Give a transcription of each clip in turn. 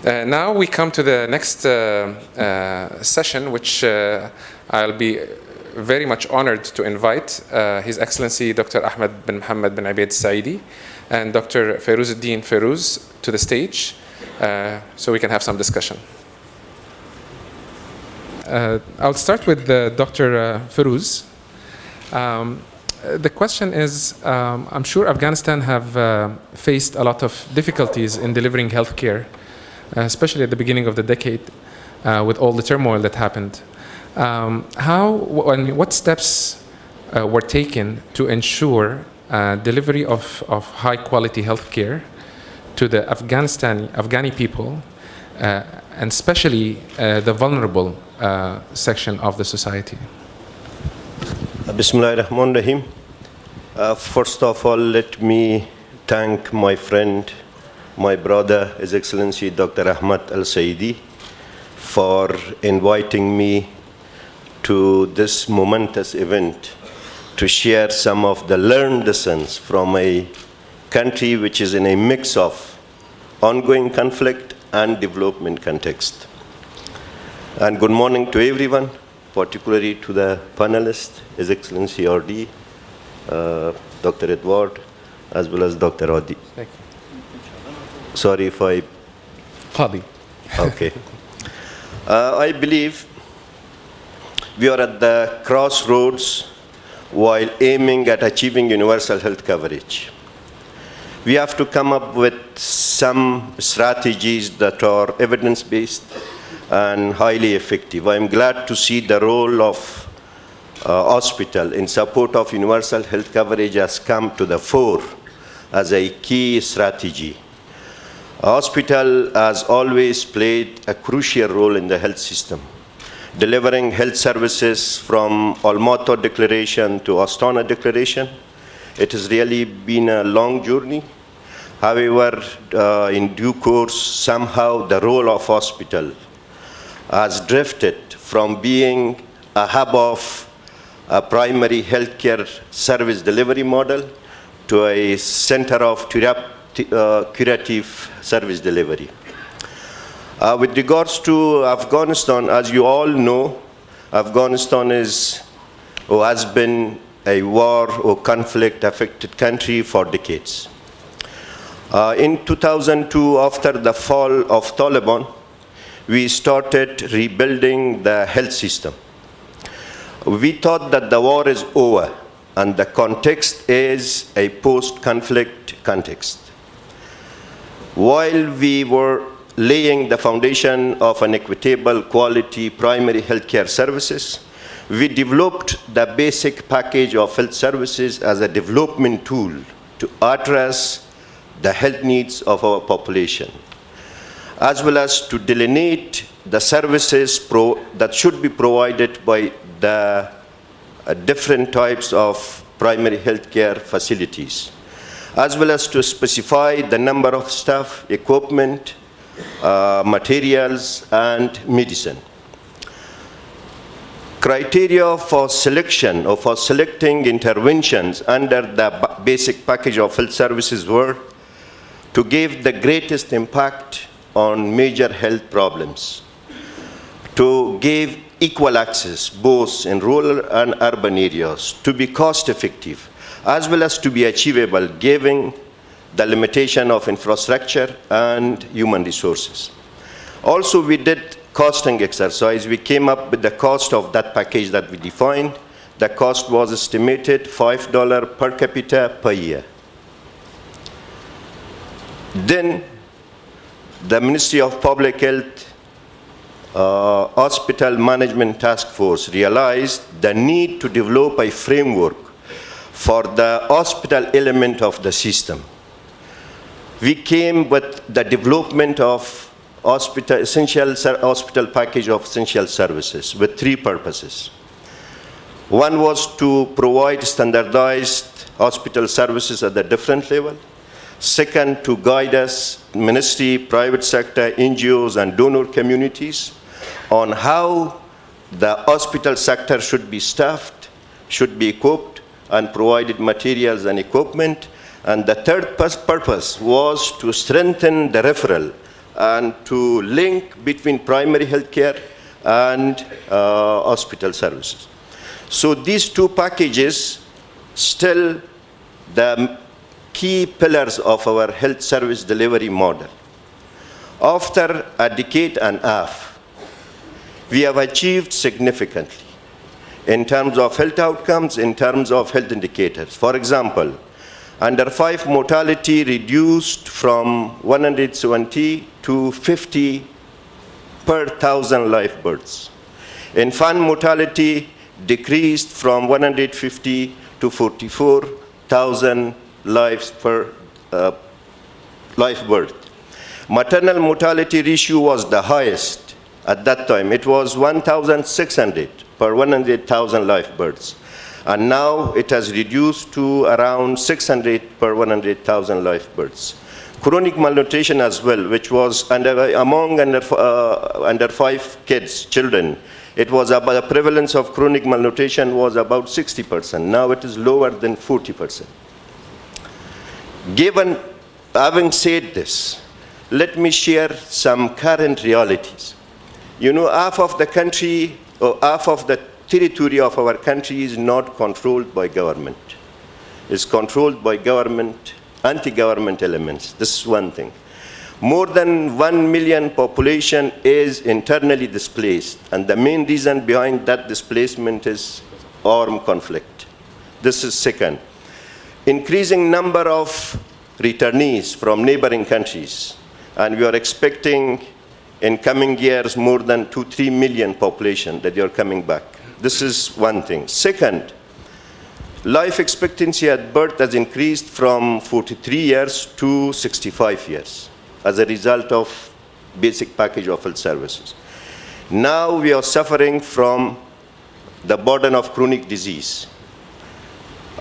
Now we come to the next session, which I'll be very much honored to invite His Excellency Dr. Ahmed bin Mohammed bin Obaid Saidi and Dr. Ferozuddin Feroz to the stage so we can have some discussion. I'll start with Dr. Feroz. The question is, I'm sure Afghanistan have faced a lot of difficulties in delivering healthcare, especially at the beginning of the decade, with all the turmoil that happened. What steps were taken to ensure delivery of high-quality healthcare to the Afghani people, and especially the vulnerable section of the society? Bismillahirrahmanirrahim. First of all, let me thank my friend, my brother, His Excellency Dr. Ahmed Al-Saidi, for inviting me to this momentous event to share some of the learned lessons from a country which is in a mix of ongoing conflict and development context. And good morning to everyone, particularly to the panelists, His Excellency RD, Dr. Edward, as well as Dr. Adi. Thank you. Sorry if I... Qadi. Okay. I believe we are at the crossroads while aiming at achieving universal health coverage. We have to come up with some strategies that are evidence-based and highly effective. I'm glad to see the role of hospital in support of universal health coverage has come to the fore as a key strategy. Hospital has always played a crucial role in the health system, delivering health services from Almaty Declaration to Astana Declaration. It has really been a long journey. However, in due course, somehow the role of hospital has drifted from being a hub of a primary healthcare service delivery model to a center of curative service delivery. With regards to Afghanistan, as you all know, Afghanistan has been a war or conflict-affected country for decades. In 2002, after the fall of Taliban, we started rebuilding the health system. We thought that the war is over, and the context is a post-conflict context. While we were laying the foundation of an equitable quality primary healthcare services, we developed the basic package of health services as a development tool to address the health needs of our population, as well as to delineate the services that should be provided by the different types of primary healthcare facilities, as well as to specify the number of staff, equipment, materials, and medicine. Criteria for selection or for selecting interventions under the basic package of health services were to give the greatest impact on major health problems, to give equal access both in rural and urban areas, to be cost effective, as well as to be achievable given the limitation of infrastructure and human resources. Also, we did costing exercise. We came up with the cost of that package that we defined. The cost was estimated $5 per capita per year. Then the Ministry of Public Health Hospital Management Task Force realized the need to develop a framework for the hospital element of the system. We came with the development of hospital package of essential services with three purposes. One was to provide standardized hospital services at the different level. Second, to guide us, ministry, private sector, NGOs, and donor communities on how the hospital sector should be staffed, should be equipped, and provided materials and equipment. And the third purpose was to strengthen the referral and to link between primary health care and hospital services. So these two packages still the key pillars of our health service delivery model. After a decade and a half, we have achieved significantly in terms of health outcomes, in terms of health indicators. For example, under 5 mortality reduced from 170 to 50 per 1,000 live births. Infant mortality decreased from 150 to 44,000 lives per live birth. Maternal mortality ratio was the highest at that time. It was 1,600 per 100,000 live births. And now it has reduced to around 600 per 100,000 live births. Chronic malnutrition as well, which was among under 5 kids, children, it was about the prevalence of chronic malnutrition was about 60%. Now it is lower than 40%. Having said this, let me share some current realities. You know, half of the country, or half of the territory of our country is not controlled by government. It's controlled by government, anti-government elements. This is one thing. More than 1 million population is internally displaced, and the main reason behind that displacement is armed conflict. This is second. Increasing number of returnees from neighboring countries, and we are expecting in coming years more than 2-3 million population that are coming back. This is one thing. Second, life expectancy at birth has increased from 43 years to 65 years as a result of basic package of health services. Now we are suffering from the burden of chronic disease.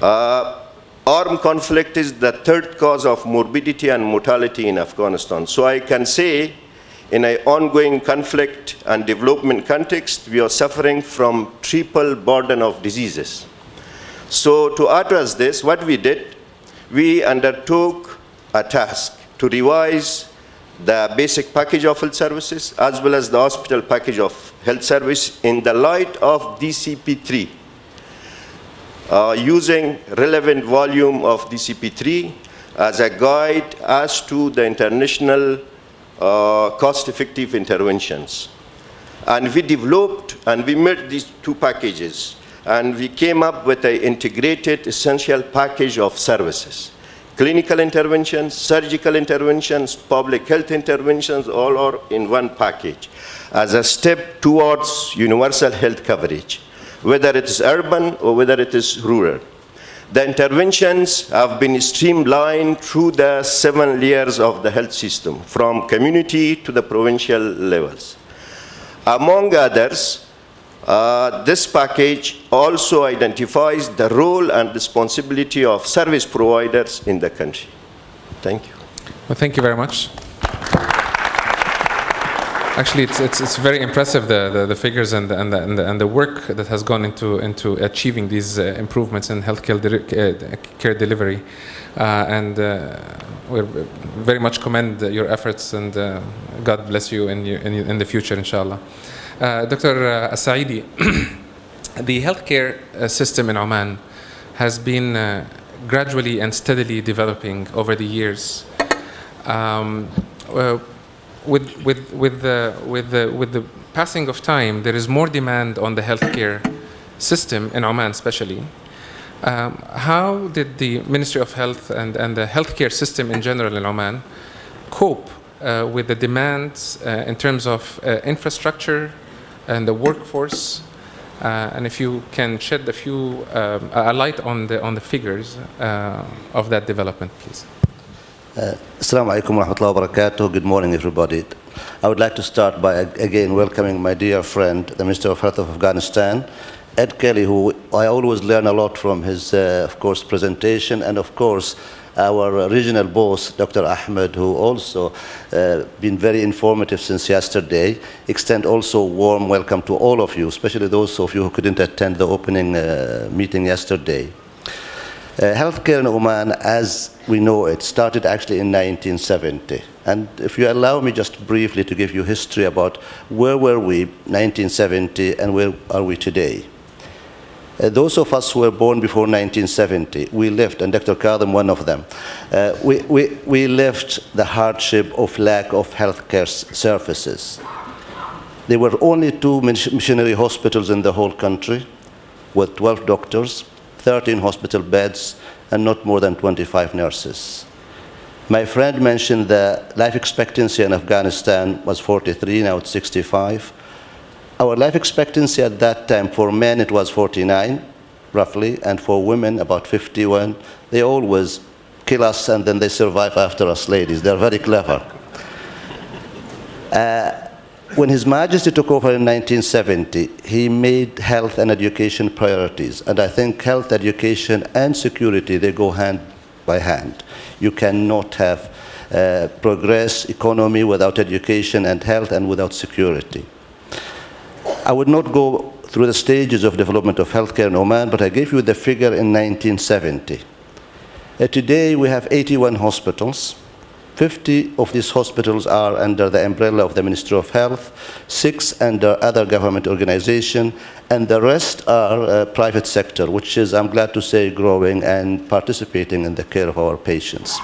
Armed conflict is the third cause of morbidity and mortality in Afghanistan. So I can say, in an ongoing conflict and development context, we are suffering from triple burden of diseases. So to address this, what we did, we undertook a task to revise the basic package of health services as well as the hospital package of health service in the light of DCP3, using relevant volume of DCP3 as a guide as to the international cost-effective interventions. And we developed and we made these two packages, and we came up with an integrated essential package of services. Clinical interventions, surgical interventions, public health interventions, all are in one package as a step towards universal health coverage, whether it is urban or whether it is rural. The interventions have been streamlined through the 7 layers of the health system, from community to the provincial levels. Among others, this package also identifies the role and responsibility of service providers in the country. Thank you. Well, thank you very much. Actually, it's very impressive, the figures and the work that has gone into achieving these improvements in healthcare care delivery, and we very much commend your efforts, and God bless you in the future, inshallah. Dr. Saidi, the healthcare system in Oman has been gradually and steadily developing over the years. With the passing of time, there is more demand on the healthcare system in Oman, especially. How did the Ministry of Health and the healthcare system in general in Oman cope with the demands in terms of infrastructure and the workforce? And if you can shed a light on the figures of that development, please. Assalamu alaikum wa rahmatullahi wa barakatuh. Good morning, everybody. I would like to start by again welcoming my dear friend, the Minister of Health of Afghanistan, Ed Kelley, who I always learn a lot from his, of course, presentation, and of course, our regional boss, Dr. Ahmed, who also been very informative since yesterday. Extend also warm welcome to all of you, especially those of you who couldn't attend the opening meeting yesterday. Healthcare in Oman, as we know it, started actually in 1970. And if you allow me just briefly to give you history about where were we 1970 and where are we today. Those of us who were born before 1970, we lived, and Dr. Kadhim, one of them, we lived the hardship of lack of healthcare services. There were only 2 missionary hospitals in the whole country with 12 doctors, 13 hospital beds, and not more than 25 nurses. My friend mentioned the life expectancy in Afghanistan was 43, now it's 65. Our life expectancy at that time, for men it was 49, roughly, and for women about 51. They always kill us and then they survive after us ladies. They're very clever. When His Majesty took over in 1970, he made health and education priorities. And I think health, education, and security, they go hand by hand. You cannot have progress, economy without education and health and without security. I would not go through the stages of development of healthcare in Oman, but I gave you the figure in 1970. Today we have 81 hospitals. 50 of these hospitals are under the umbrella of the Ministry of Health, 6 under other government organizations, and the rest are private sector, which is, I'm glad to say, growing and participating in the care of our patients.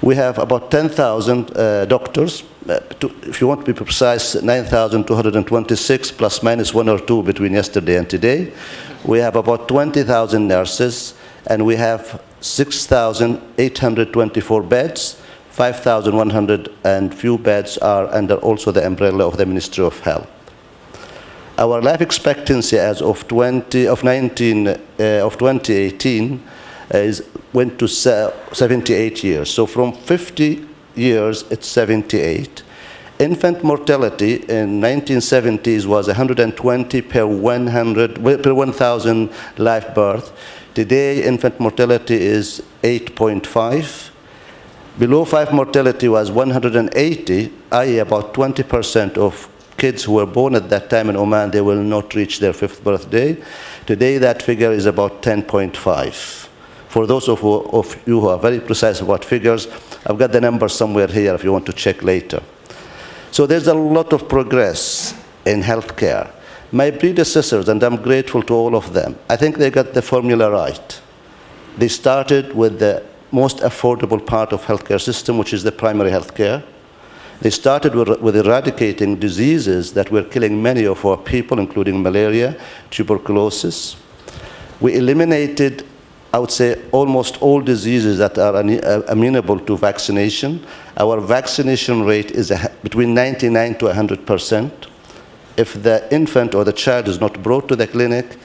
We have about 10,000 doctors. If you want to be precise, 9,226 plus minus 1 or 2 between yesterday and today. We have about 20,000 nurses, and we have 6,824 beds. 5,100 and few beds are under also the umbrella of the Ministry of Health. Our life expectancy as of 2018 went to 78 years. So from 50 years, it's 78. Infant mortality in 1970s was 120 per 1,000 live birth. Today, infant mortality is 8.5. Below 5 mortality was 180, i.e. about 20% of kids who were born at that time in Oman, they will not reach their 5th birthday. Today, that figure is about 10.5. For those of you who are very precise about figures, I've got the numbers somewhere here if you want to check later. So there's a lot of progress in healthcare. My predecessors, and I'm grateful to all of them, I think they got the formula right. They started with the most affordable part of healthcare system, which is the primary healthcare. They started with eradicating diseases that were killing many of our people, including malaria, tuberculosis. We eliminated, I would say, almost all diseases that are amenable to vaccination. Our vaccination rate is between 99 to 100%. If the infant or the child is not brought to the clinic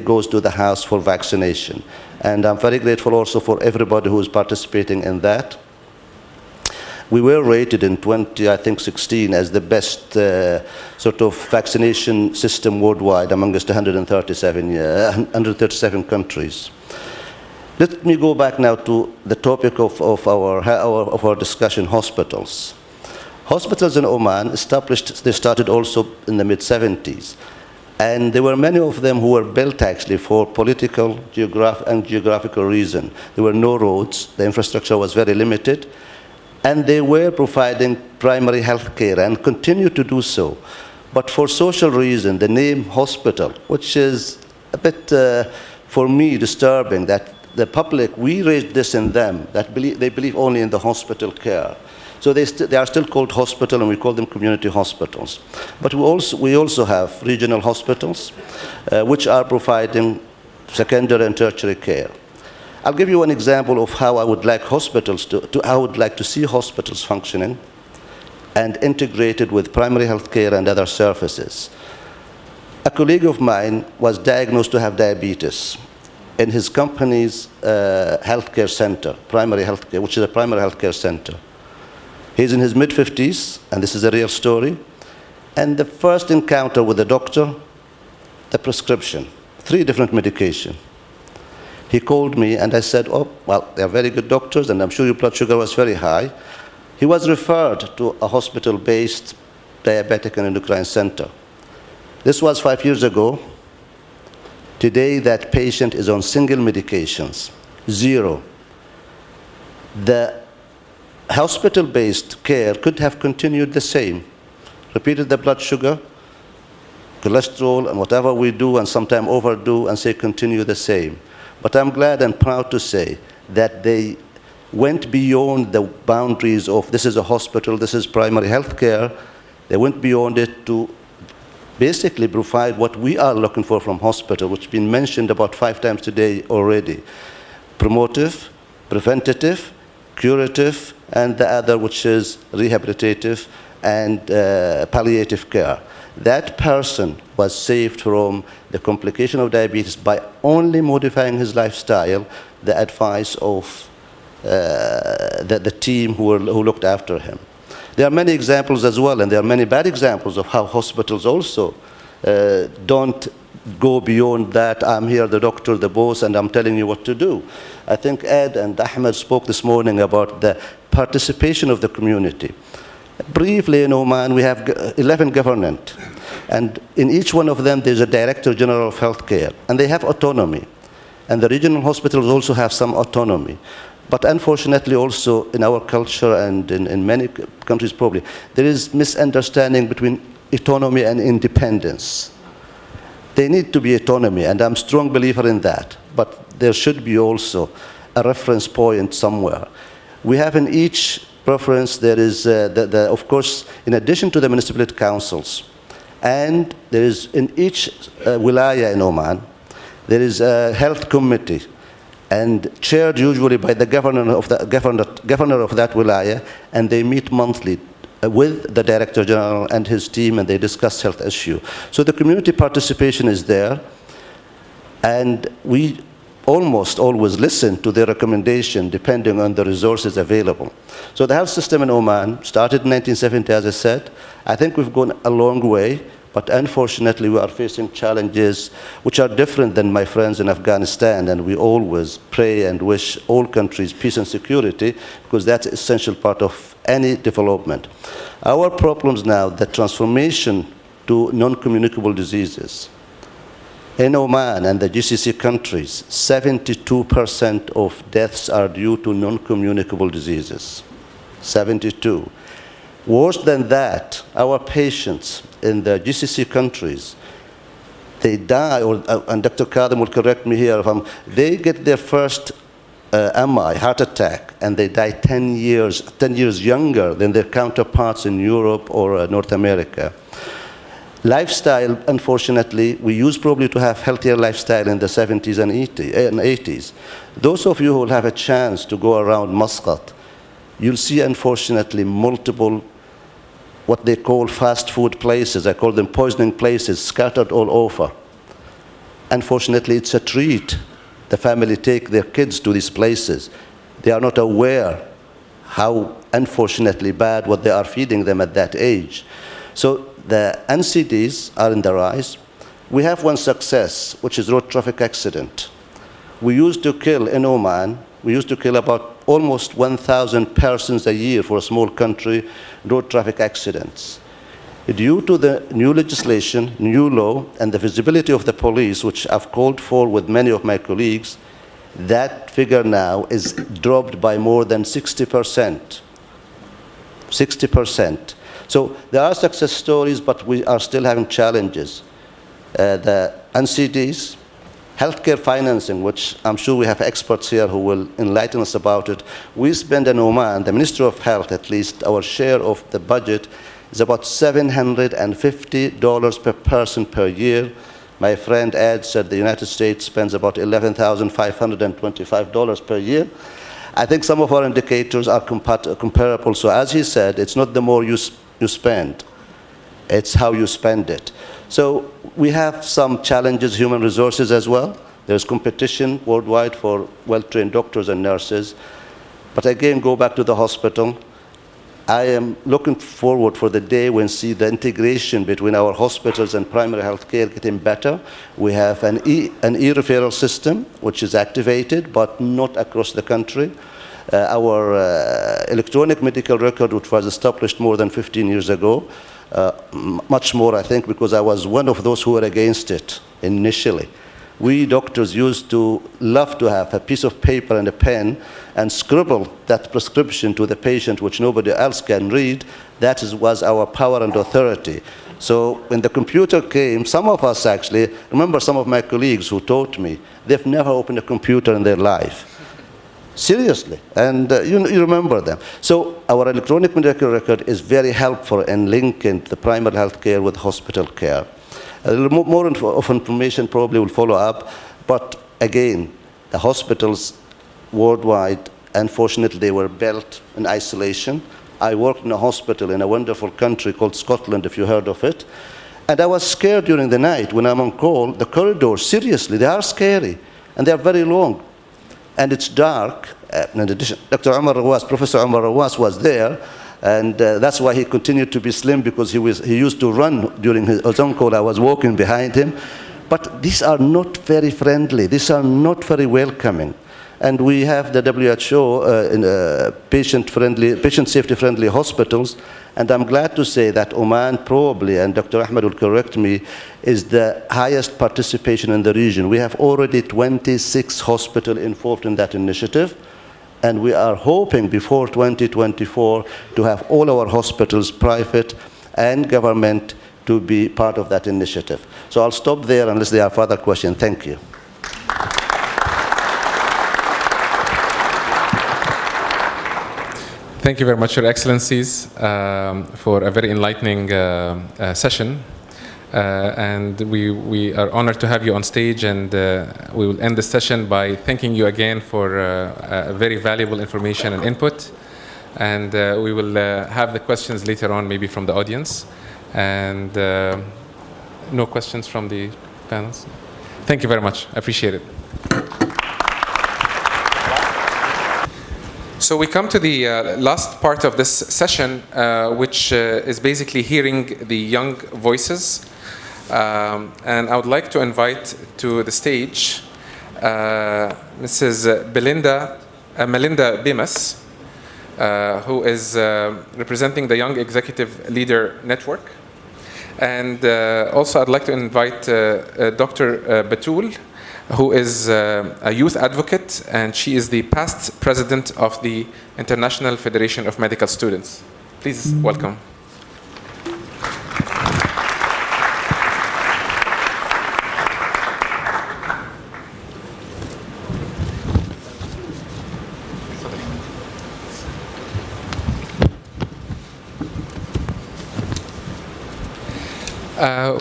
goes to the house for vaccination. And I'm very grateful also for everybody who is participating in that. We were rated in 2016 as the best sort of vaccination system worldwide amongst 137 countries. Let me go back now to the topic of our discussion, hospitals. Hospitals in Oman they started also in the mid-70s. And there were many of them who were built actually for political and geographical reason. There were no roads, the infrastructure was very limited, and they were providing primary health care and continue to do so. But for social reason, the name hospital, which is a bit, for me, disturbing, that the public, we raised this in them, that they believe only in the hospital care. So they are still called hospital, and we call them community hospitals. But we also have regional hospitals, which are providing secondary and tertiary care. I'll give you an example of how I would like hospitals how I would like to see hospitals functioning and integrated with primary health care and other services. A colleague of mine was diagnosed to have diabetes in his company's healthcare center, primary healthcare, which is a primary healthcare center. He's in his mid-50s, and this is a real story. And the first encounter with the doctor, the prescription, 3 different medications. He called me, and I said, oh, well, they're very good doctors, and I'm sure your blood sugar was very high. He was referred to a hospital-based diabetic and endocrine center. This was 5 years ago. Today, that patient is on single medications, 0. The hospital-based care could have continued the same. Repeated the blood sugar, cholesterol, and whatever we do, and sometimes overdo, and say continue the same. But I'm glad and proud to say that they went beyond the boundaries of this is a hospital, this is primary health care. They went beyond it to basically provide what we are looking for from hospital, which has been mentioned about 5 times today already. Promotive, preventative, curative, and the other, which is rehabilitative and palliative care. That person was saved from the complication of diabetes by only modifying his lifestyle, the advice of the team who looked after him. There are many examples as well, and there are many bad examples of how hospitals also don't go beyond that. I'm here, the doctor, the boss, and I'm telling you what to do. I think Ed and Ahmed spoke this morning about the participation of the community. Briefly, in Oman, we have 11 government, and in each one of them, there's a Director General of Healthcare, and they have autonomy. And the regional hospitals also have some autonomy. But unfortunately, also in our culture and in many countries probably, there is misunderstanding between autonomy and independence. They need to be autonomy, and I'm a strong believer in that. But there should be also a reference point somewhere. We have in each preference, there is, of course, in addition to the municipality councils, and there is in each wilaya in Oman, there is a health committee, and chaired usually by the governor of that wilaya, and they meet monthly with the Director General and his team, and they discuss health issue. So the community participation is there, and we almost always listen to their recommendation depending on the resources available. So the health system in Oman started in 1970, as I said. I think we've gone a long way, but unfortunately we are facing challenges which are different than my friends in Afghanistan, and we always pray and wish all countries peace and security, because that's an essential part of any development. Our problems now, the transformation to non-communicable diseases. In Oman and the GCC countries, 72% of deaths are due to non-communicable diseases. 72. Worse than that, our patients in the GCC countries, they die, and Dr. Kadhim will correct me here, they get their first MI, heart attack, and they die 10 years younger than their counterparts in Europe or North America. Lifestyle, unfortunately, we used probably to have healthier lifestyle in the 70s and 80s. Those of you who will have a chance to go around Muscat, you'll see, unfortunately, multiple what they call fast food places. I call them poisoning places, scattered all over. Unfortunately, it's a treat. The family take their kids to these places. They are not aware how, unfortunately, bad what they are feeding them at that age. So the NCDs are in the rise. We have one success, which is road traffic accident. We used to kill in Oman, we used to kill about almost 1,000 persons a year for a small country, road traffic accidents. Due to the new legislation, new law, and the visibility of the police, which I've called for with many of my colleagues, that figure now is dropped by more than 60%. 60%. So there are success stories, but we are still having challenges. The NCDs, healthcare financing, which I'm sure we have experts here who will enlighten us about it. We spend in Oman, the Ministry of Health at least, our share of the budget is about $750 per person per year. My friend Ed said the United States spends about $11,525 per year. I think some of our indicators are comparable. So as he said, it's not the more you spend, it's how you spend it. So we have some challenges, human resources as well. There's competition worldwide for well-trained doctors and nurses. But again, go back to the hospital. I am looking forward for the day when see the integration between our hospitals and primary health care getting better. We have an e-referral system, which is activated, but not across the country. Our electronic medical record, which was established more than 15 years ago, much more, I think, because I was one of those who were against it initially. We doctors used to love to have a piece of paper and a pen and scribble that prescription to the patient, which nobody else can read. That was our power and authority. So when the computer came, some of us actually, remember some of my colleagues who taught me, they've never opened a computer in their life. Seriously, and you remember them. So our electronic medical record is very helpful in linking the primary health care with hospital care. A little more of information probably will follow up, but again, the hospitals worldwide, unfortunately, they were built in isolation. I worked in a hospital in a wonderful country called Scotland, if you heard of it, and I was scared during the night when I'm on call. The corridors, seriously, they are scary, and they are very long. And it's dark. In addition, Professor Umar Rawas was there, and that's why he continued to be slim, because he used to run during his own call. I was walking behind him. But these are not very friendly. These are not very welcoming. And we have the WHO patient safety-friendly hospitals. And I'm glad to say that Oman probably, and Dr. Ahmed will correct me, is the highest participation in the region. We have already 26 hospitals involved in that initiative. And we are hoping before 2024 to have all our hospitals, private and government, to be part of that initiative. So I'll stop there unless there are further questions. Thank you. Thank you very much, Your Excellencies, for a very enlightening session. And we are honored to have you on stage, and we will end the session by thanking you again for very valuable information and input. And we will have the questions later on, maybe from the audience. And no questions from the panels? Thank you very much. I appreciate it. So we come to the last part of this session, which is basically hearing the young voices. And I would like to invite to the stage Mrs. Melinda Bemis, who is representing the Young Executive Leader Network. And also I'd like to invite Dr. Batool, who is a youth advocate, and she is the past president of the International Federation of Medical Students. Please welcome.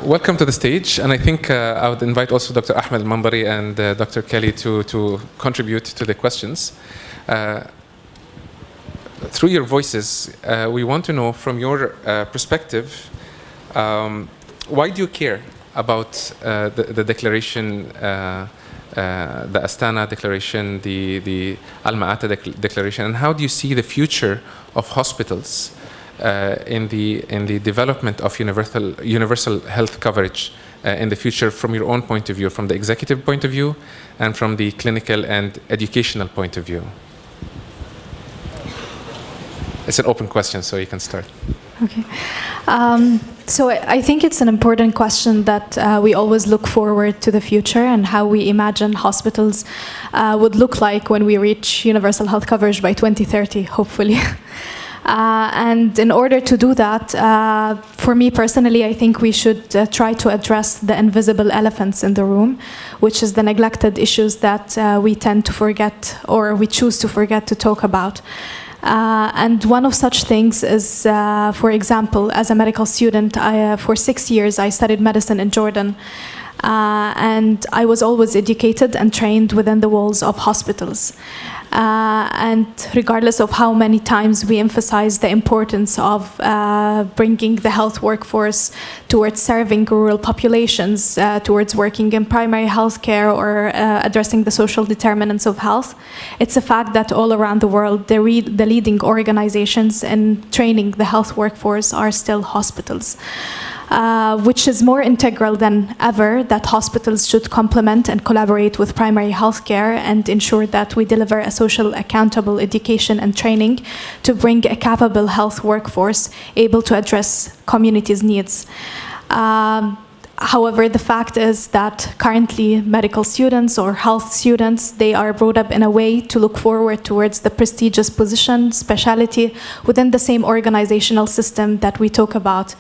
Welcome to the stage, and I think I would invite also Dr. Ahmed Mandhari and Dr. Kelley to contribute to the questions. Through your voices, we want to know from your perspective, why do you care about the declaration, the Astana Declaration, the Al-Ma'ata Declaration, and how do you see the future of hospitals in the development of universal health coverage in the future, from your own point of view, from the executive point of view, and from the clinical and educational point of view? It's an open question, so you can start. Okay. So I think it's an important question that we always look forward to the future and how we imagine hospitals would look like when we reach universal health coverage by 2030, hopefully. And in order to do that, for me personally, I think we should try to address the invisible elephants in the room, which is the neglected issues that we tend to forget, or we choose to forget to talk about. And one of such things is, for example, as a medical student, for 6 years I studied medicine in Jordan. And I was always educated and trained within the walls of hospitals. And regardless of how many times we emphasize the importance of bringing the health workforce towards serving rural populations, towards working in primary health care or addressing the social determinants of health, it's a fact that all around the world, the leading organizations in training the health workforce are still hospitals. Which is more integral than ever that hospitals should complement and collaborate with primary health care and ensure that we deliver a social accountable education and training to bring a capable health workforce able to address communities' needs. However, the fact is that currently medical students or health students, they are brought up in a way to look forward towards the prestigious position, specialty within the same organizational system that we talk about.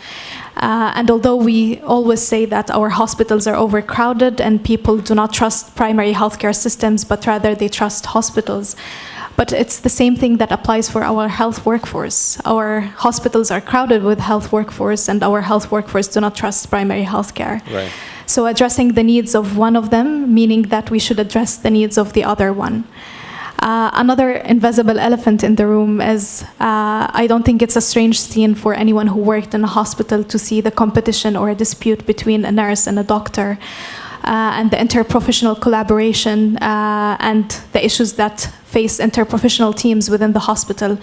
And although we always say that our hospitals are overcrowded and people do not trust primary healthcare systems, but rather they trust hospitals, but it's the same thing that applies for our health workforce. Our hospitals are crowded with health workforce, and our health workforce do not trust primary healthcare. Right. So addressing the needs of one of them, meaning that we should address the needs of the other one. Another invisible elephant in the room is, I don't think it's a strange scene for anyone who worked in a hospital to see the competition or a dispute between a nurse and a doctor, and the interprofessional collaboration and the issues that face interprofessional teams within the hospital.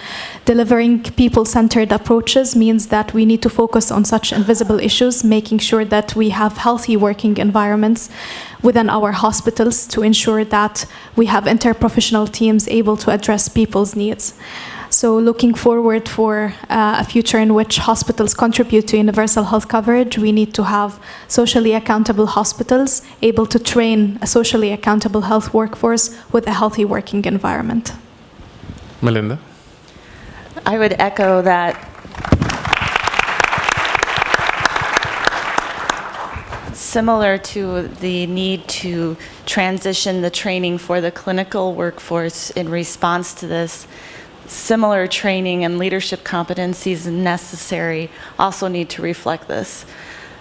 Delivering people-centered approaches means that we need to focus on such invisible issues, making sure that we have healthy working environments within our hospitals to ensure that we have interprofessional teams able to address people's needs. So looking forward for a future in which hospitals contribute to universal health coverage, we need to have socially accountable hospitals able to train a socially accountable health workforce with a healthy working environment. Melinda? I would echo that. Similar to the need to transition the training for the clinical workforce in response to this, similar training and leadership competencies necessary also need to reflect this.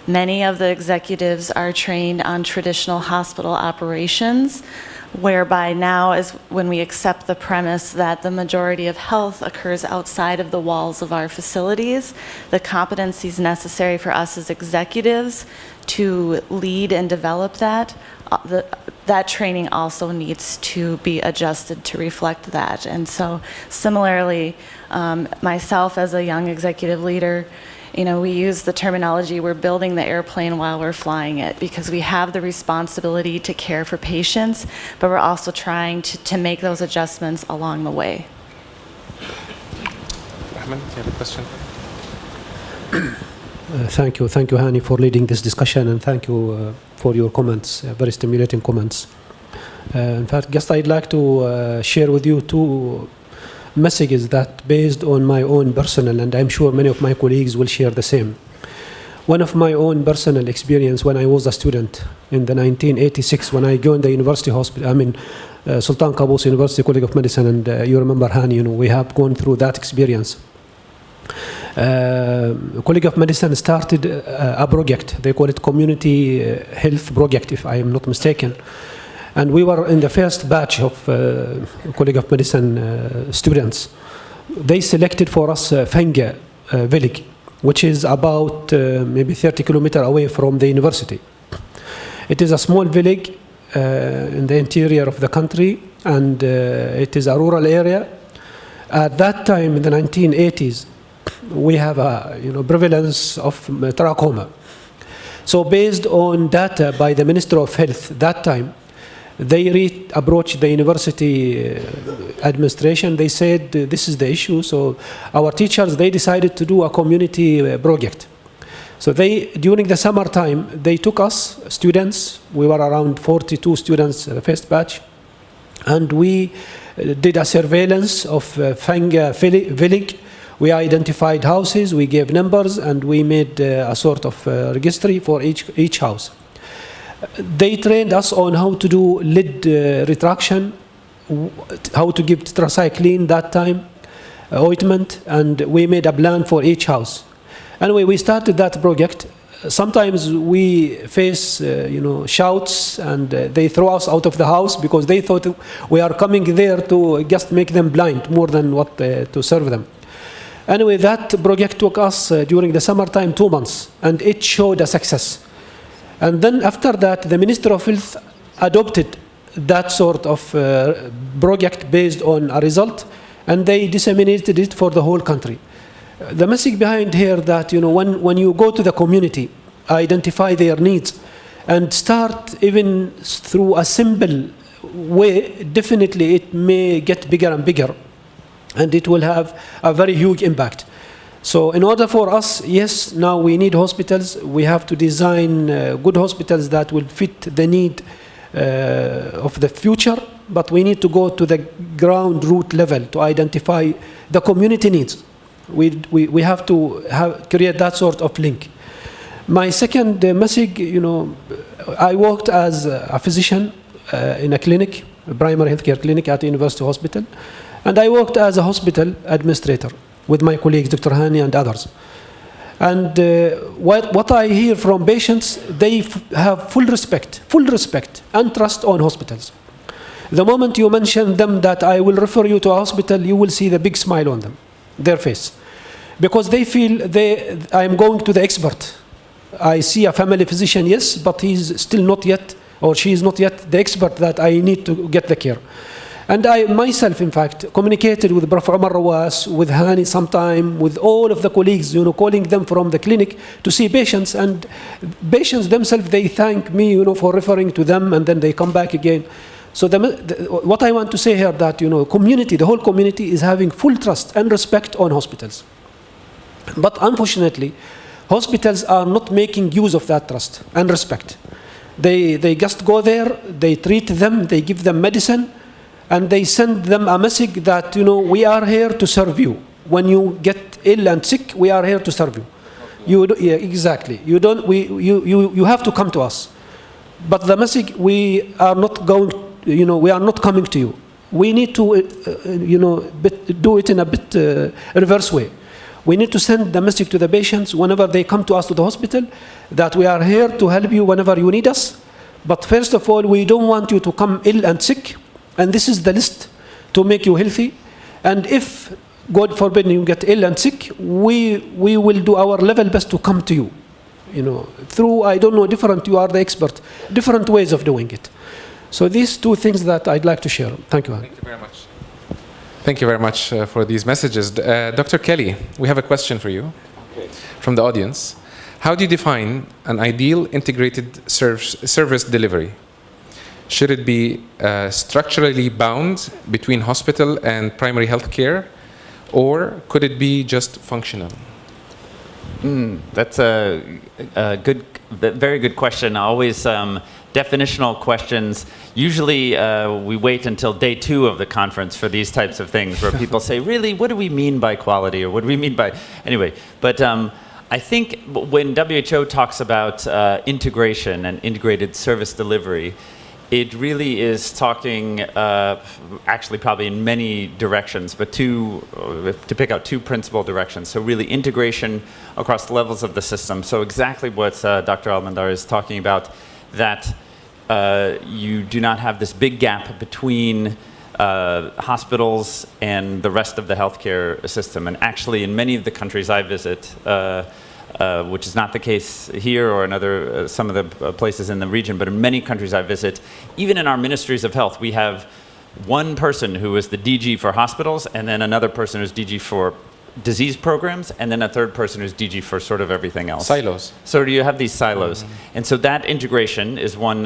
Many of the executives are trained on traditional hospital operations, whereby now is when we accept the premise that the majority of health occurs outside of the walls of our facilities, the competencies necessary for us as executives to lead and develop that, that training also needs to be adjusted to reflect that. And so similarly, myself as a young executive leader, we use the terminology, we're building the airplane while we're flying it, because we have the responsibility to care for patients, but we're also trying to make those adjustments along the way. Ahmed, do you have a question? Thank you, Hani, for leading this discussion, and thank you for your comments, very stimulating comments. In fact, just I'd like to share with you two messages that based on my own personal, and I'm sure many of my colleagues will share the same. One of my own personal experience when I was a student in the 1986, when I joined the university hospital, Sultan Qaboos University College of Medicine, and you remember, Hani, we have gone through that experience. College of Medicine started a project. They call it Community Health Project, if I am not mistaken. And we were in the first batch of College of Medicine students. They selected for us Fanga village, which is about maybe 30 kilometers away from the university. It is a small village in the interior of the country, and it is a rural area. At that time, in the 1980s, we have a prevalence of trachoma. So based on data by the Minister of Health that time, they approached the university administration. They said, this is the issue. So our teachers, they decided to do a community project. So during the summertime, they took us, students, we were around 42 students, the first batch, and we did a surveillance of Fanga village. We identified houses, we gave numbers, and we made a sort of registry for each house. They trained us on how to do lid retraction, how to give tetracycline that time, ointment, and we made a plan for each house. Anyway, we started that project. Sometimes we face, shouts, and they throw us out of the house because they thought we are coming there to just make them blind more than what to serve them. Anyway, that project took us during the summertime 2 months, and it showed a success. And then after that, the Minister of Health adopted that sort of project based on a result, and they disseminated it for the whole country. The message behind here that, when you go to the community, identify their needs, and start even through a simple way, definitely it may get bigger and bigger, and it will have a very huge impact. So in order for us, yes, now we need hospitals. We have to design good hospitals that will fit the need of the future, but we need to go to the ground root level to identify the community needs. We have to create that sort of link. My second message, I worked as a physician in a clinic, a primary healthcare clinic at the University Hospital, and I worked as a hospital administrator with my colleagues, Dr. Hani and others. And what I hear from patients, they have full respect and trust on hospitals. The moment you mention them that I will refer you to a hospital, you will see the big smile on them, their face. Because they feel I'm going to the expert. I see a family physician, yes, but he's still not yet, or she is not yet the expert that I need to get the care. And I myself, in fact, communicated with Prof. Omar Rawas, with Hani sometime, with all of the colleagues, calling them from the clinic to see patients. And patients themselves, they thank me, for referring to them, and then they come back again. So what I want to say here that, community, the whole community is having full trust and respect on hospitals. But unfortunately, hospitals are not making use of that trust and respect. They just go there, they treat them, they give them medicine, and they send them a message that, we are here to serve you. When you get ill and sick, we are here to serve you. Yeah, exactly. You have to come to us. But the message, we are not coming to you. We need to, do it in a bit reverse way. We need to send the message to the patients whenever they come to us to the hospital that we are here to help you whenever you need us. But first of all, we don't want you to come ill and sick. And this is the list to make you healthy. And if, God forbid, you get ill and sick, we will do our level best to come to you. Through, you are the expert, different ways of doing it. So these two things that I'd like to share. Thank you. Thank you very much. Thank you very much for these messages. Dr. Kelley, we have a question for you from the audience. How do you define an ideal integrated service delivery? Should it be structurally bound between hospital and primary health care, or could it be just functional? That's a very good question. Always definitional questions. Usually we wait until day 2 of the conference for these types of things where people say, really, what do we mean by quality, or what do we mean by... Anyway, but I think when WHO talks about integration and integrated service delivery, it really is talking, actually probably in many directions, but to pick out 2 principal directions. So really integration across the levels of the system. So exactly what Dr. Mandhari is talking about, that you do not have this big gap between hospitals and the rest of the healthcare system. And actually in many of the countries I visit, which is not the case here or in other, some of the places in the region, but in many countries I visit, even in our ministries of health, we have one person who is the DG for hospitals, and then another person who's DG for disease programs, and then a third person who's DG for sort of everything else. Silos. So you have these silos. And so that integration is one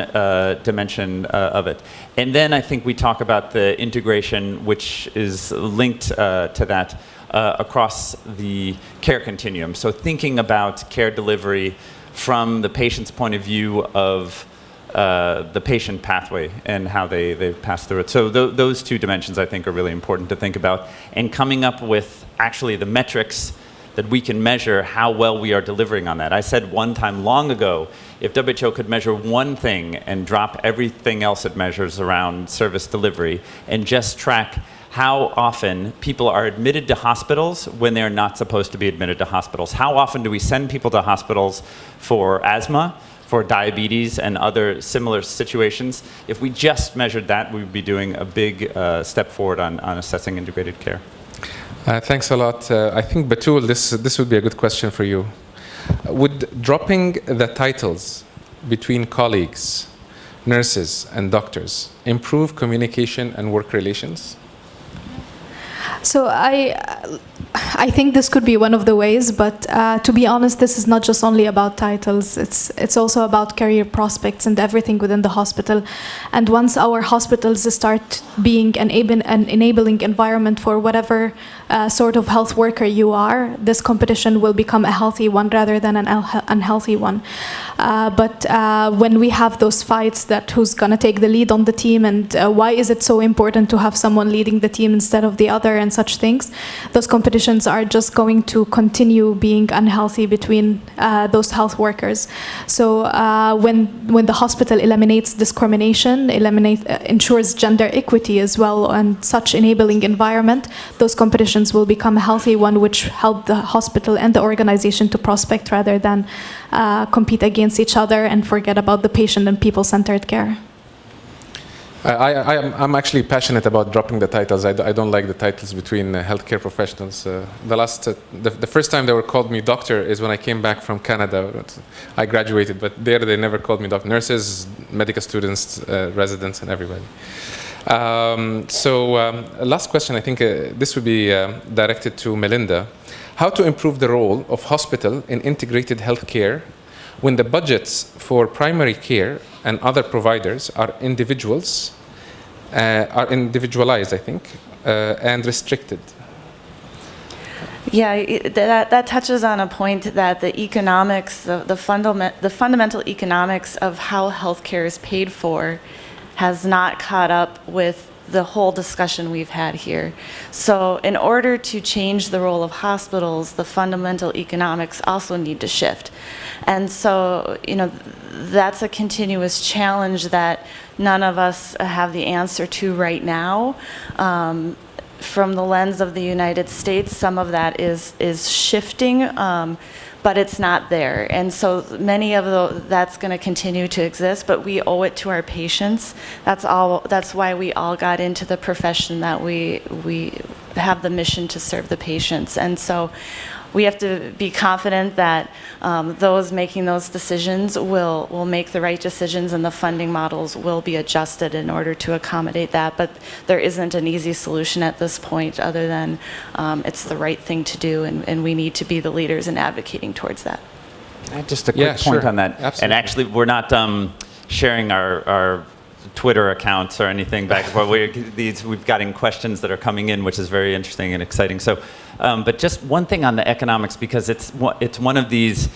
dimension of it. And then I think we talk about the integration which is linked to that across the care continuum. So thinking about care delivery from the patient's point of view of the patient pathway and how they pass through it. So those 2 dimensions I think are really important to think about, and coming up with actually the metrics that we can measure how well we are delivering on that. I said one time long ago, if WHO could measure one thing and drop everything else it measures around service delivery and just track how often people are admitted to hospitals when they're not supposed to be admitted to hospitals. How often do we send people to hospitals for asthma, for diabetes, and other similar situations? If we just measured that, we would be doing a big step forward on assessing integrated care. Thanks a lot. I think, Batool, this would be a good question for you. Would dropping the titles between colleagues, nurses, and doctors improve communication and work relations? So I I think this could be one of the ways, but to be honest, this is not just only about titles. It's also about career prospects and everything within the hospital. And once our hospitals start being an enabling environment for whatever sort of health worker you are, this competition will become a healthy one rather than an unhealthy one. But when we have those fights that who's going to take the lead on the team and why is it so important to have someone leading the team instead of the other and such things, those competitions are just going to continue being unhealthy between those health workers. So when the hospital eliminates discrimination, ensures gender equity as well, and such enabling environment, those competitions will become a healthy one, which help the hospital and the organization to prospect rather than compete against each other and forget about the patient and people-centered care. I'm actually passionate about dropping the titles. I don't like the titles between healthcare professionals. The first time they were called me doctor is when I came back from Canada. I graduated, but there they never called me doctor. Nurses, medical students, residents, and everybody. Last question, I think this would be directed to Melinda. How to improve the role of hospital in integrated healthcare when the budgets for primary care and other providers are individualized, I think, and restricted? Yeah, that touches on a point that the economics, the fundamental economics of how healthcare is paid for has not caught up with the whole discussion we've had here. So in order to change the role of hospitals, the fundamental economics also need to shift. And so, that's a continuous challenge that none of us have the answer to right now. From the lens of the United States, some of that is shifting, but it's not there. And so many of that's going to continue to exist, but we owe it to our patients. That's why we all got into the profession, that we have the mission to serve the patients. And so we have to be confident that those making those decisions will make the right decisions, and the funding models will be adjusted in order to accommodate that. But there isn't an easy solution at this point other than it's the right thing to do, and we need to be the leaders in advocating towards that. Just a quick point on that. Absolutely. And actually, we're not sharing our Twitter accounts or anything back and forth. We've gotten questions that are coming in, which is very interesting and exciting. So, but just one thing on the economics, because it's one of these.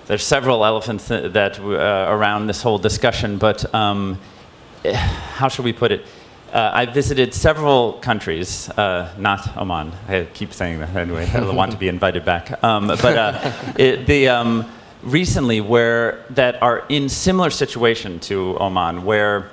There's several elephants that around this whole discussion. But how should we put it? I visited several countries, not Oman. I keep saying that anyway. I want to be invited back. Recently, that are in similar situation to Oman, where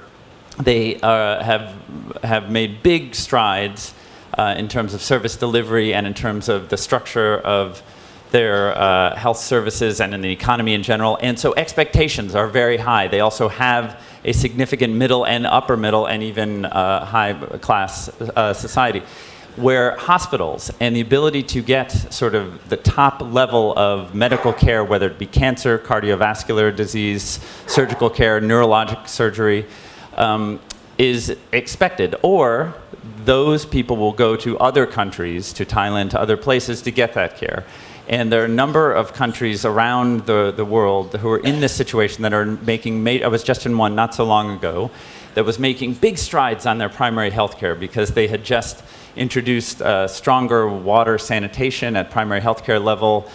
they have made big strides in terms of service delivery and in terms of the structure of their health services and in the economy in general. And so expectations are very high. They also have a significant middle and upper middle and even high class society, where hospitals and the ability to get sort of the top level of medical care, whether it be cancer, cardiovascular disease, surgical care, neurologic surgery, is expected. Or those people will go to other countries, to Thailand, to other places to get that care. And there are a number of countries around the world who are in this situation that are making, I was just in one not so long ago, that was making big strides on their primary health care because they had just introduced stronger water sanitation at primary health care level,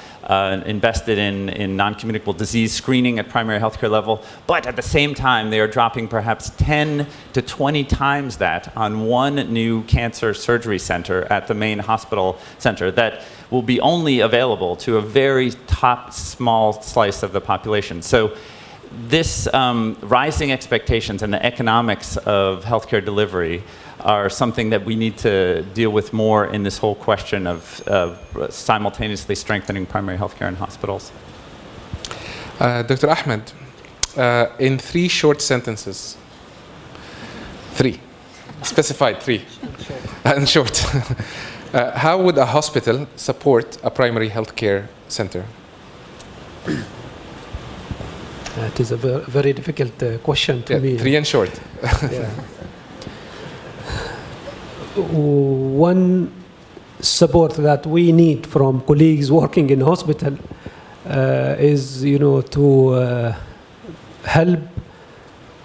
invested in non-communicable disease screening at primary health care level, but at the same time they are dropping perhaps 10 to 20 times that on one new cancer surgery center at the main hospital center that will be only available to a very top small slice of the population. So this rising expectations and the economics of healthcare delivery are something that we need to deal with more in this whole question of simultaneously strengthening primary healthcare in hospitals. Dr. Ahmed, in 3 short sentences, 3, specified 3, and short, how would a hospital support a primary healthcare center? It is a very difficult question to me. 3 and short. Yeah. One support that we need from colleagues working in hospital is, to help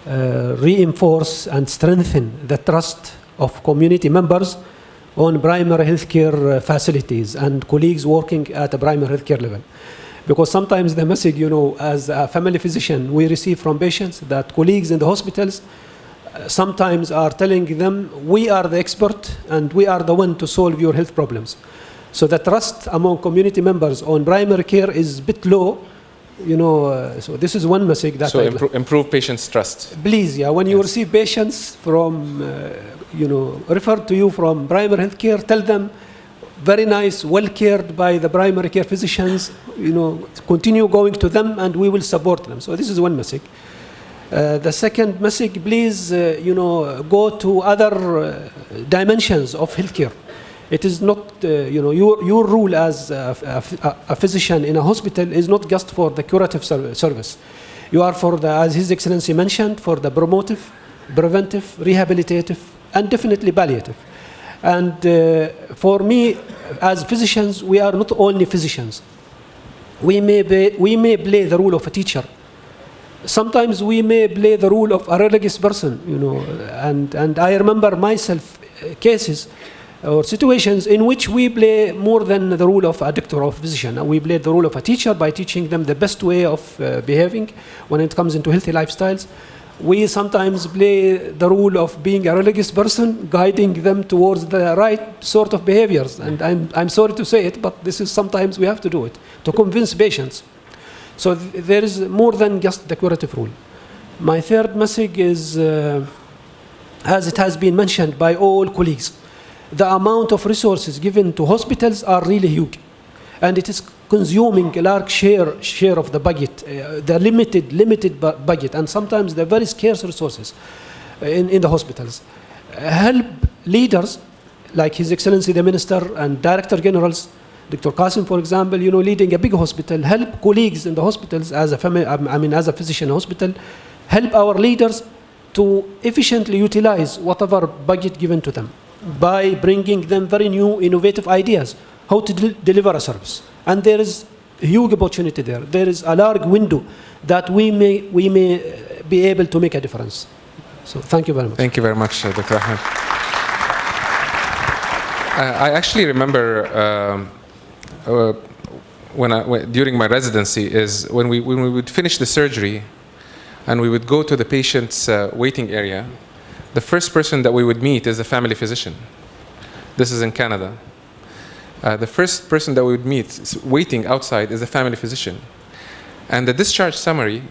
reinforce and strengthen the trust of community members on primary healthcare facilities and colleagues working at a primary healthcare level. Because sometimes the message, as a family physician, we receive from patients that colleagues in the hospitals sometimes are telling them, we are the expert and we are the one to solve your health problems. So the trust among community members on primary care is a bit low. So this is one message that improve patients' trust. Please, when you receive patients from, referred to you from primary health care, tell them, very nice, well cared by the primary care physicians, continue going to them and we will support them. So this is one message. The second message, please, go to other dimensions of healthcare. It is not, your role as a physician in a hospital is not just for the curative service. You are for the, as His Excellency mentioned, for the promotive, preventive, rehabilitative, and definitely palliative. And for me, as physicians, we are not only physicians. We may play the role of a teacher. Sometimes we may play the role of a religious person, and I remember myself cases or situations in which we play more than the role of a doctor or physician. We play the role of a teacher by teaching them the best way of behaving when it comes into healthy lifestyles. We sometimes play the role of being a religious person, guiding them towards the right sort of behaviors. And I'm sorry to say it, but this is sometimes we have to do it to convince patients. So there is more than just the curative rule. My third message is, as it has been mentioned by all colleagues, the amount of resources given to hospitals are really huge. And it is consuming a large share of the budget, the limited budget, and sometimes the very scarce resources in the hospitals. Help leaders, like His Excellency the Minister and Director Generals, Dr. Qasim, for example, leading a big hospital, help colleagues in the hospitals as a physician hospital, help our leaders to efficiently utilize whatever budget given to them by bringing them very new, innovative ideas how to deliver a service. And there is a huge opportunity there. There is a large window that we may be able to make a difference. So thank you very much. Thank you very much, Dr. Ahmed. I actually remember during my residency is when we would finish the surgery and we would go to the patient's waiting area, the first person that we would meet is the family physician. This is in Canada. The first person that we would meet waiting outside is the family physician. And the discharge summary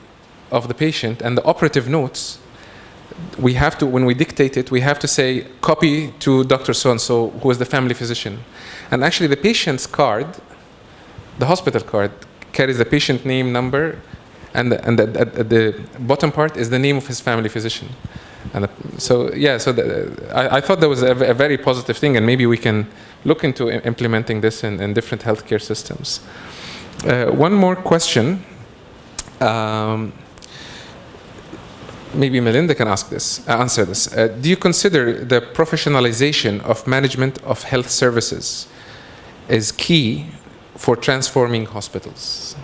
of the patient and the operative notes, we have to, when we dictate it, we have to say, copy to Dr. So-and-so, who is the family physician. And actually the patient's card, the hospital card, carries the patient name, number, and the bottom part is the name of his family physician. And I thought that was a very positive thing, and maybe we can look into implementing this in different healthcare systems. One more question. Maybe Melinda can answer this. Do you consider the professionalization of management of health services is key for transforming hospitals?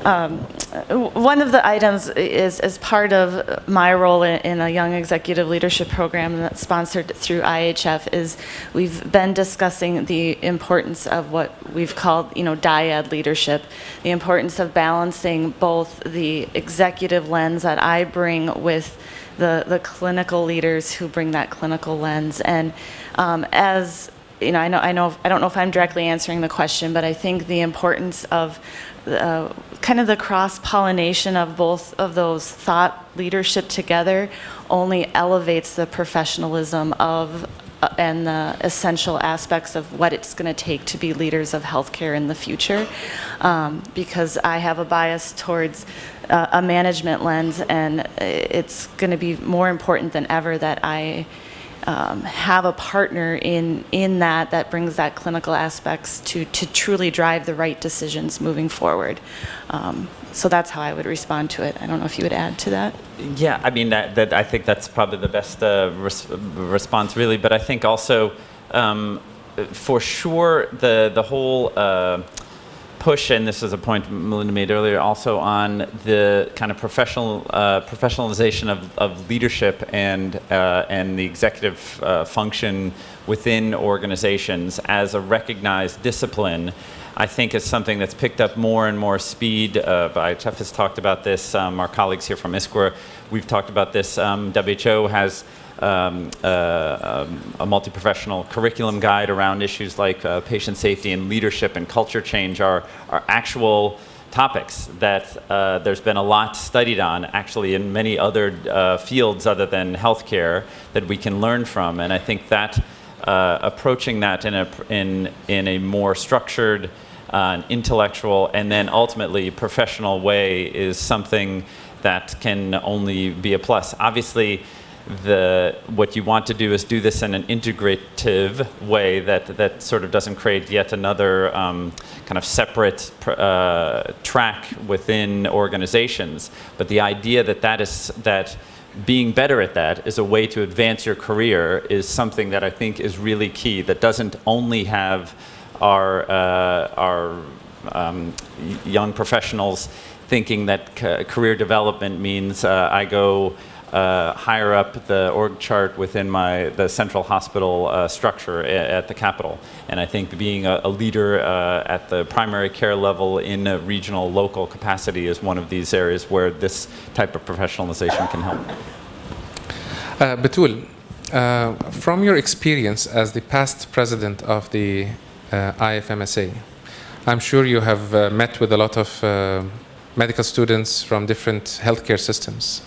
One of the items is as part of my role in a young executive leadership program that's sponsored through IHF is we've been discussing the importance of what we've called, dyad leadership, the importance of balancing both the executive lens that I bring with the clinical leaders who bring that clinical lens. And as I don't know if I'm directly answering the question, but I think the importance of kind of the cross-pollination of both of those thought leadership together only elevates the professionalism of and the essential aspects of what it's going to take to be leaders of healthcare in the future. Because I have a bias towards a management lens, and it's going to be more important than ever that I have a partner in that brings that clinical aspects to truly drive the right decisions moving forward. So that's how I would respond to it. I don't know if you would add to that. Yeah, I mean, I think that's probably the best response, really. But I think also for sure, the whole push, and this is a point Melinda made earlier, also on the kind of professionalization of leadership and the executive function within organizations as a recognized discipline, I think is something that's picked up more and more speed. Jeff has talked about this. Our colleagues here from ISQA, we've talked about this. WHO has a multi-professional curriculum guide around issues like patient safety and leadership and culture change are actual topics that there's been a lot studied on actually in many other fields other than healthcare that we can learn from. And I think that approaching that in a more structured, intellectual, and then ultimately professional way is something that can only be a plus. Obviously, what you want to do is do this in an integrative way that sort of doesn't create yet another kind of separate track within organizations. But the idea that being better at that is a way to advance your career is something that I think is really key. That doesn't only have our young professionals thinking that career development means I go higher up the org chart within the central hospital structure at the capital. And I think being a leader at the primary care level in a regional, local capacity is one of these areas where this type of professionalization can help. Batool, from your experience as the past president of the IFMSA, I'm sure you have met with a lot of medical students from different healthcare systems.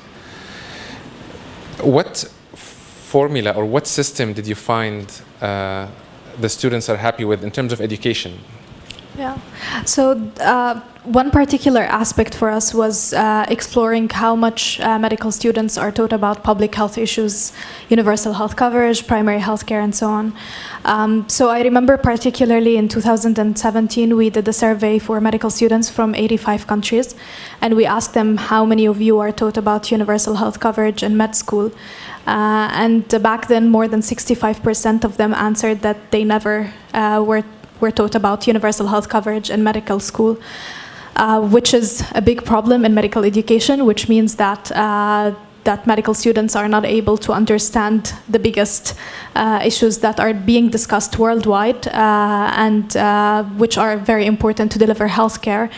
What formula or what system did you find the students are happy with in terms of education? Yeah. So one particular aspect for us was exploring how much medical students are taught about public health issues, universal health coverage, primary health care, and so on. So I remember particularly in 2017, we did a survey for medical students from 85 countries, and we asked them how many of you are taught about universal health coverage in med school. And back then, more than 65% of them answered that they never were taught about universal health coverage in medical school, which is a big problem in medical education, which means that that medical students are not able to understand the biggest issues that are being discussed worldwide and which are very important to deliver healthcare,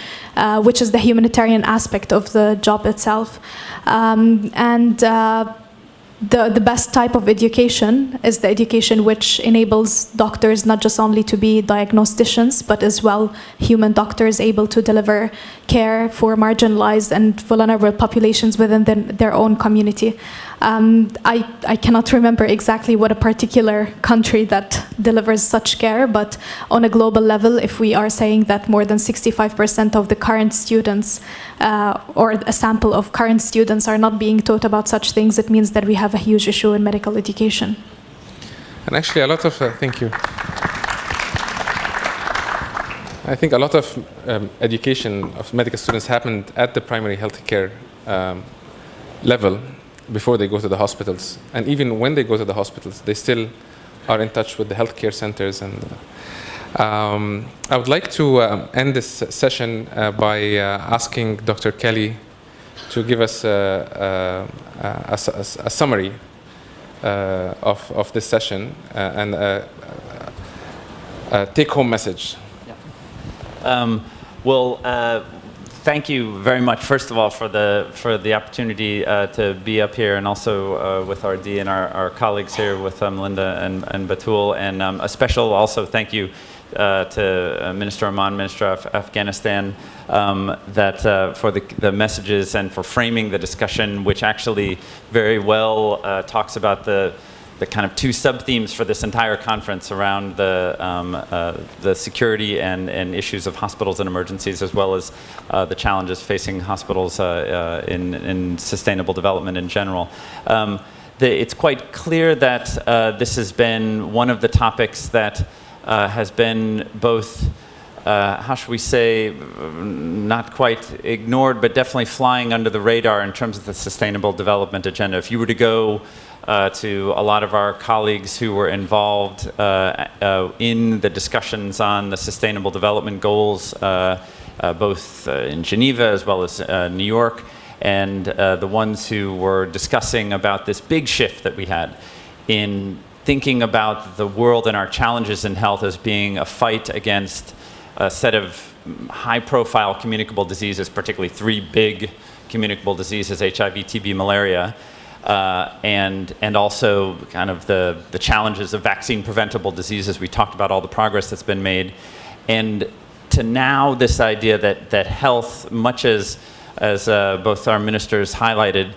which is the humanitarian aspect of the job itself. The best type of education is the education which enables doctors not just only to be diagnosticians, but as well human doctors able to deliver care for marginalized and vulnerable populations within their own community. I cannot remember exactly what a particular country that delivers such care, but on a global level, if we are saying that more than 65% of the current students or a sample of current students are not being taught about such things, it means that we have a huge issue in medical education. And actually a lot of, thank you. I think a lot of education of medical students happened at the primary healthcare level before they go to the hospitals. And even when they go to the hospitals, they still are in touch with the healthcare centers. And I would like to end this session by asking Dr. Kelley to give us a summary of this session and a take-home message. Thank you very much, first of all, for the opportunity to be up here, and also with our D and our colleagues here with Melinda and Batool, and a special also thank you to Minister Oman, Minister of Afghanistan, for the messages and for framing the discussion, which actually very well talks about the kind of two sub-themes for this entire conference around the security and issues of hospitals and emergencies, as well as the challenges facing hospitals in sustainable development in general. It's quite clear that this has been one of the topics that has been both, how should we say, not quite ignored, but definitely flying under the radar in terms of the sustainable development agenda. If you were to go to a lot of our colleagues who were involved in the discussions on the Sustainable Development Goals, both in Geneva as well as New York, and the ones who were discussing about this big shift that we had in thinking about the world and our challenges in health as being a fight against a set of high-profile communicable diseases, particularly 3 big communicable diseases, HIV, TB, malaria, and also kind of the challenges of vaccine-preventable diseases. We talked about all the progress that's been made. And to now this idea that health, much as both our ministers highlighted,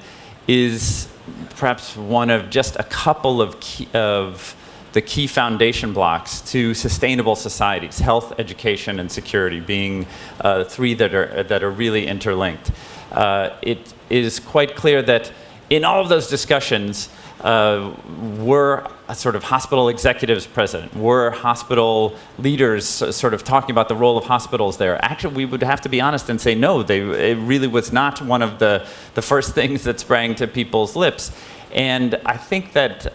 is perhaps one of just a couple of the key foundation blocks to sustainable societies, health, education, and security being 3 that are really interlinked. It is quite clear that in all of those discussions, were sort of hospital executives present, were hospital leaders sort of talking about the role of hospitals there. Actually, we would have to be honest and say no, it really was not one of the first things that sprang to people's lips. And I think that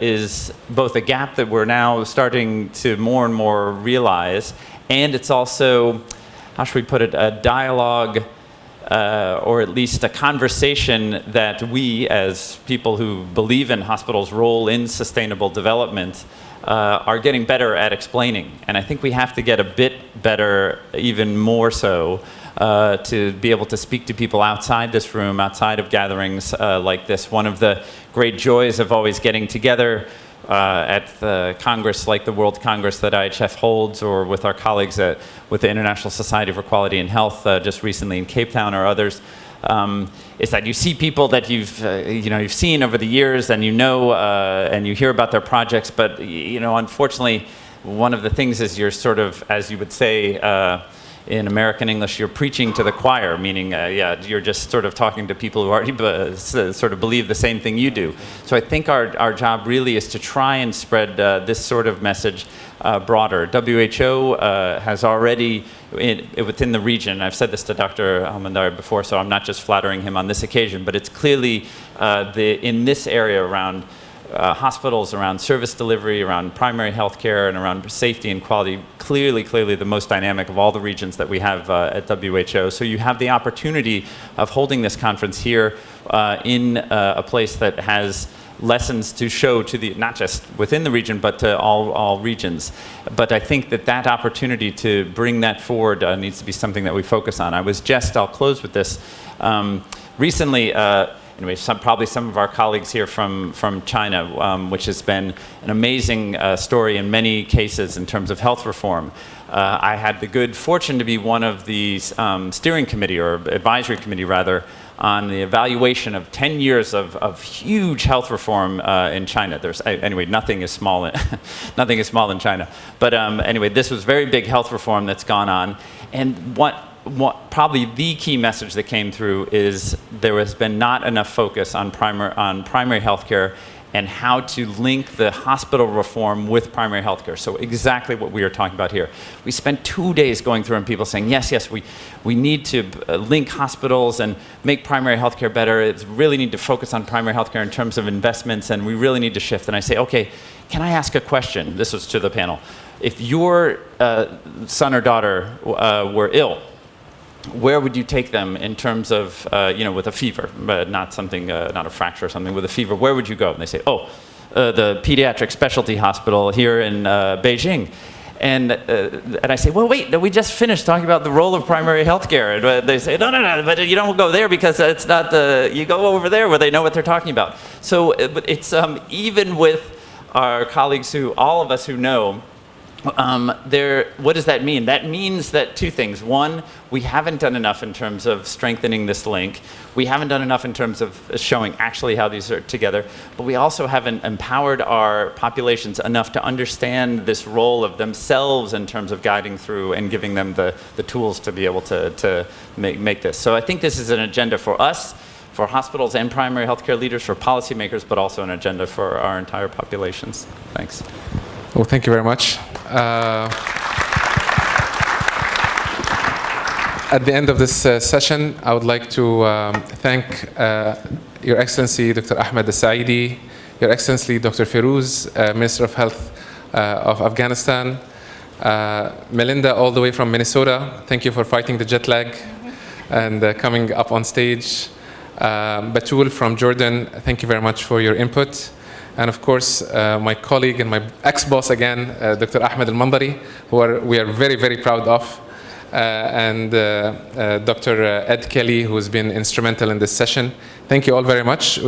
is both a gap that we're now starting to more and more realize, and it's also, how should we put it, a dialogue or at least a conversation that we, as people who believe in hospitals' role in sustainable development, are getting better at explaining. And I think we have to get a bit better, even more so, to be able to speak to people outside this room, outside of gatherings like this. One of the great joys of always getting together at the Congress, like the World Congress that IHF holds, or with our colleagues with the International Society for Quality in Health just recently in Cape Town or others, is that you see people that you've seen over the years, and and you hear about their projects, but unfortunately, one of the things is you're sort of, as you would say in American English, you're preaching to the choir, meaning, you're just sort of talking to people who already sort of believe the same thing you do. So I think our job really is to try and spread this sort of message broader. WHO has already, within the region, I've said this to Dr. Mandhari before, so I'm not just flattering him on this occasion, but it's clearly in this area around hospitals, around service delivery, around primary health care, and around safety and quality, clearly the most dynamic of all the regions that we have at WHO. So you have the opportunity of holding this conference here in a place that has lessons to show to not just within the region, but to all regions. But I think that opportunity to bring that forward needs to be something that we focus on. I'll close with this. Recently, anyway, probably some of our colleagues here from China, which has been an amazing story in many cases in terms of health reform. I had the good fortune to be one of the steering committee, or advisory committee rather, on the evaluation of 10 years of huge health reform in China. Nothing is small in China. But anyway, this was very big health reform that's gone on. And what probably the key message that came through is there has been not enough focus on primary health care and how to link the hospital reform with primary health care. So exactly what we are talking about here. We spent 2 days going through and people saying, yes, we need to link hospitals and make primary health care better. It's really need to focus on primary health care in terms of investments, and we really need to shift. And I say, okay, can I ask a question? This was to the panel. If your son or daughter were ill, where would you take them in terms of, with a fever, but not a fracture or something, with a fever? Where would you go? And they say, the pediatric specialty hospital here in Beijing. And I say, well, wait, we just finished talking about the role of primary health care. And they say, no, but you don't go there because it's not you go over there where they know what they're talking about. So it's even with our colleagues all of us who know, what does that mean? That means that 2 things. One, we haven't done enough in terms of strengthening this link. We haven't done enough in terms of showing actually how these are together. But we also haven't empowered our populations enough to understand this role of themselves in terms of guiding through and giving them the tools to be able to make this. So I think this is an agenda for us, for hospitals and primary healthcare leaders, for policymakers, but also an agenda for our entire populations. Thanks. Well, thank you very much. At the end of this session, I would like to thank Your Excellency Dr. Ahmed Saidi, Your Excellency Dr. Feroz, Minister of Health of Afghanistan, Melinda all the way from Minnesota, thank you for fighting the jet lag and coming up on stage. Batool from Jordan, thank you very much for your input. And of course, my colleague and my ex-boss again, Dr. Ahmed Al-Mandhari, we are very, very proud of. And Dr. Ed Kelley, who has been instrumental in this session. Thank you all very much.